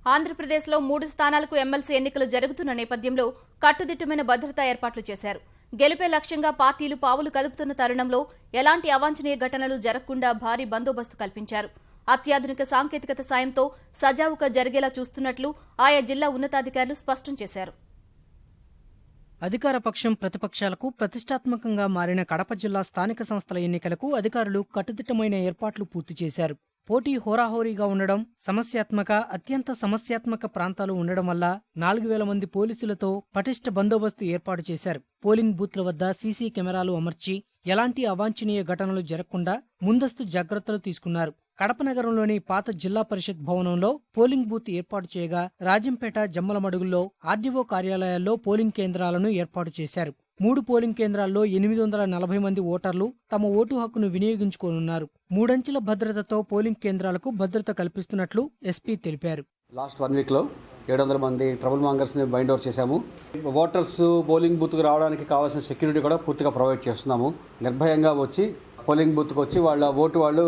ఆంధ్రప్రదేశ్లో 3 స్థానాలకు ఎమ్మెల్సీ ఎన్నికలు జరుగుతున్న నేపథ్యంలో కట్టుదిట్టమైన భద్రతా ఏర్పాట్లు చేశారు. గెలుపే లక్ష్యంగా పార్టీలు పావులు కదుపుతున్న తరుణంలో ఎలాంటి అవాంఛనీయ ఘటనలు జరగకుండా భారీ బందోబస్తు కల్పించారు. అత్యాధునిక సాంకేతికత సాయంతో సజావుగా జరిగేలా చూస్తున్నట్లు ఆయా జిల్లా ఉన్నతాధికారులు స్పష్టం చేశారు. అధికార పక్షం ప్రతిపక్షాలకు ప్రతిష్టాత్మకంగా మారిన కడప జిల్లా స్థానిక సంస్థల ఎన్నికలకు అధికారులు కట్టుదిట్టమైన ఏర్పాట్లు పూర్తి చేశారు. పోటీ హోరాహోరీగా ఉండడం, అత్యంత సమస్యాత్మక ప్రాంతాలు ఉండడం వల్ల 4,000 మంది పోలీసులతో పటిష్ట బందోబస్తు ఏర్పాటు చేశారు. పోలింగ్ బూత్ల వద్ద సీసీ కెమెరాలు అమర్చి ఎలాంటి అవాంఛనీయ ఘటనలు జరగకుండా ముందస్తు జాగ్రత్తలు తీసుకున్నారు. కడప నగరంలోని పాత జిల్లా పరిషత్ భవనంలో పోలింగ్ బూత్ ఏర్పాటు చేయగా రాజంపేట, జమ్మలమడుగుల్లో ఆర్డీఓ కార్యాలయాల్లో పోలింగ్ కేంద్రాలను ఏర్పాటు చేశారు. 3 పోలింగ్ కేంద్రాల్లో 840 మంది ఓటర్లు తమ ఓటు హక్కును వినియోగించుకోనున్నారు. 3 అంచెల భద్రతతో పోలింగ్ కేంద్రాలకు భద్రత కల్పిస్తున్నట్లు ఎస్పీ తెలిపారు. లాస్ట్ 1 వీక్లో 700 మంది ట్రబుల్ మాంగర్స్ని బైండ్ అవుట్ చేశాము. ఓటర్స్ పోలింగ్ బూత్కు రావడానికి కావాల్సిన సెక్యూరిటీ కూడా పూర్తిగా ప్రొవైడ్ చేస్తున్నాము. నిర్భయంగా వచ్చి పోలింగ్ బూత్కి వచ్చి వాళ్ళ ఓటు వాళ్ళు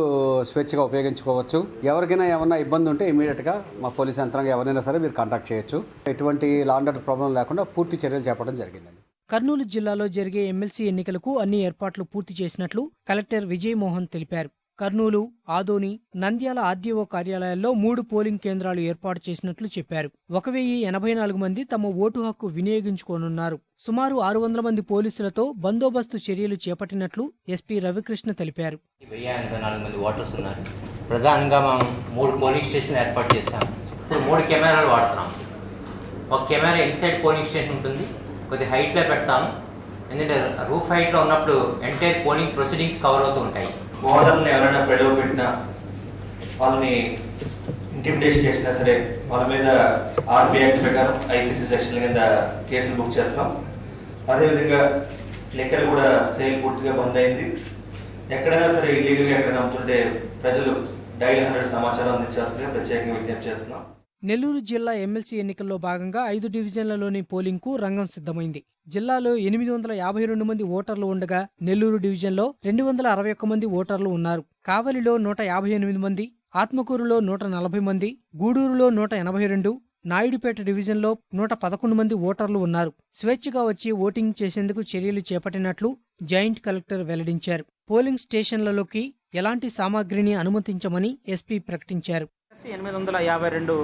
స్వేచ్ఛగా ఉపయోగించుకోవచ్చు. ఎవరికైనా ఏమన్నా ఇబ్బంది ఉంటే ఇమీడియట్గా మా పోలీస్ యంత్రాంగం ఎవరైనా సరే మీరు కాంటాక్ట్ చేయొచ్చు. ఎటువంటి లా అండ్ ఆర్డర్ ప్రాబ్లం లేకుండా పూర్తి చర్యలు చేపట్టడం జరిగిందండి. కర్నూలు జిల్లాలో జరిగే ఎమ్మెల్సీ ఎన్నికలకు అన్ని ఏర్పాట్లు పూర్తి చేసినట్లు కలెక్టర్ విజయ్ మోహన్ తెలిపారు. కర్నూలు, ఆదోని, నంద్యాల ఆర్డీఓ కార్యాలయాల్లో 3 పోలింగ్ కేంద్రాలు ఏర్పాటు చేసినట్లు చెప్పారు. 1,084 మంది తమ ఓటు హక్కు వినియోగించుకోనున్నారు. సుమారు 600 మంది పోలీసులతో బందోబస్తు చర్యలు చేపట్టినట్లు ఎస్పీ రవికృష్ణ తెలిపారు. 1,084 మంది ఓటర్స్ ఉన్నారు. ప్రధానంగా మనం 3 పోలింగ్ స్టేషన్లు ఏర్పాటు చేశాం. ఇప్పుడు 3 కెమెరాలు వాడుతున్నాం. ఒక కెమెరా ఇన్సైడ్ పోలింగ్ స్టేషన్ ఉంటుంది, కొద్ది హైట్లో పెడతాము. ఎందుకంటే రూఫ్ హైట్లో ఉన్నప్పుడు ఎంటైర్ పోలింగ్ ప్రొసీడింగ్స్ కవర్ అవుతూ ఉంటాయి. ఓటర్ని ఎవరైనా పెడవ పెట్టినా, వాళ్ళని ఇంటిమిడేషన్ చేసినా సరే వాళ్ళ మీద ఆర్పీ యాక్ట్ ప్రకారం ఐపీసీ సెక్షన్ కింద కేసులు బుక్ చేస్తాం. అదేవిధంగా లిక్కర్ కూడా సేల్ పూర్తిగా బంద్ అయింది. ఎక్కడైనా సరే ఇల్లీగల్గా ఎక్కడైనా అమ్ముతుంటే ప్రజలు డైలీ 100 సమాచారం అందించాల్సిందిగా ప్రత్యేకంగా విజ్ఞప్తి చేస్తున్నాం. నెల్లూరు జిల్లా ఎమ్మెల్సీ ఎన్నికల్లో భాగంగా 5 డివిజన్లలోని పోలింగ్కు రంగం సిద్ధమైంది. జిల్లాలో 852 మంది ఓటర్లు ఉండగా నెల్లూరు డివిజన్లో 261 మంది ఓటర్లు ఉన్నారు. కావలిలో 158 మంది, ఆత్మకూరులో 140 మంది, గూడూరులో 182, నాయుడుపేట డివిజన్లో 111 మంది ఓటర్లు ఉన్నారు. స్వేచ్ఛగా వచ్చి ఓటింగ్ చేసేందుకు చర్యలు చేపట్టినట్లు జాయింట్ కలెక్టర్ వెల్లడించారు. పోలింగ్ స్టేషన్లలోకి ఎలాంటి సామాగ్రిని అనుమతించమని ఎస్పీ ప్రకటించారు. 852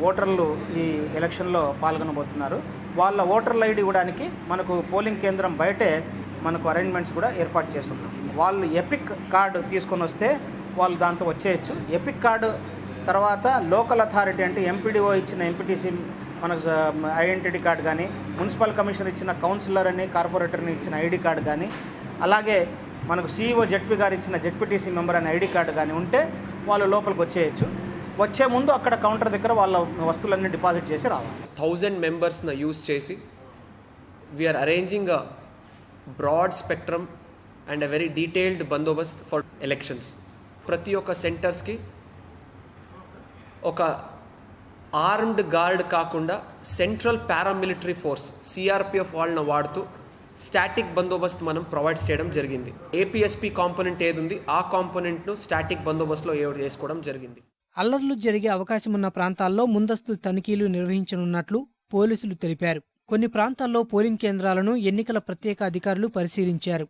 ఓటర్లు ఈ ఎలక్షన్లో పాల్గొనబోతున్నారు. వాళ్ళ ఓటర్ల ఐడి ఇవ్వడానికి మనకు పోలింగ్ కేంద్రం బయటే మనకు అరేంజ్మెంట్స్ కూడా ఏర్పాటు చేస్తున్నాం. వాళ్ళు ఎపిక్ కార్డు తీసుకొని వస్తే వాళ్ళు దాంతో వచ్చేయచ్చు. ఎపిక్ కార్డు తర్వాత లోకల్ అథారిటీ అంటే ఎంపీడీఓ ఇచ్చిన ఎంపీటీసీ మనకు ఐడెంటిటీ కార్డు కానీ, మున్సిపల్ కమిషనర్ ఇచ్చిన కౌన్సిలర్ అని కార్పొరేటర్ని ఇచ్చిన ఐడి కార్డు కానీ, అలాగే మనకు సీఈఓ జెడ్పీ గారు ఇచ్చిన జెడ్పీటీసీ మెంబర్ అనే ఐడి కార్డు కానీ ఉంటే వాళ్ళు లోపలికి వచ్చేయచ్చు. వచ్చే ముందు అక్కడ కౌంటర్ దగ్గర వాళ్ళ వస్తువులన్నీ డిపాజిట్ చేసి రావాలి. 1000 మెంబర్స్ని యూజ్ చేసి we are arranging a broad spectrum and a very detailed bandobast for elections. ప్రతి ఒక్క సెంటర్స్కి ఒక ఆర్మ్డ్ గార్డ్ కాకుండా సెంట్రల్ పారామిలిటరీ ఫోర్స్ సిఆర్పిఎఫ్ వాళ్ళని వాడుతూ స్టాటిక్ బందోబస్తు మనం ప్రొవైడ్ చేయడం జరిగింది. ఏపీఎస్పీ కాంపోనెంట్ ఏది ఉంది ఆ కాంపోనెంట్ను స్టాటిక్ బందోబస్తులో వేసుకోవడం జరిగింది. అల్లర్లు జరిగే అవకాశమున్న ప్రాంతాల్లో ముందస్తు తనిఖీలు నిర్వహించనున్నట్లు పోలీసులు తెలిపారు. కొన్ని ప్రాంతాల్లో పోలింగ్ కేంద్రాలను ఎన్నికల ప్రత్యేక అధికారులు పరిశీలించారు.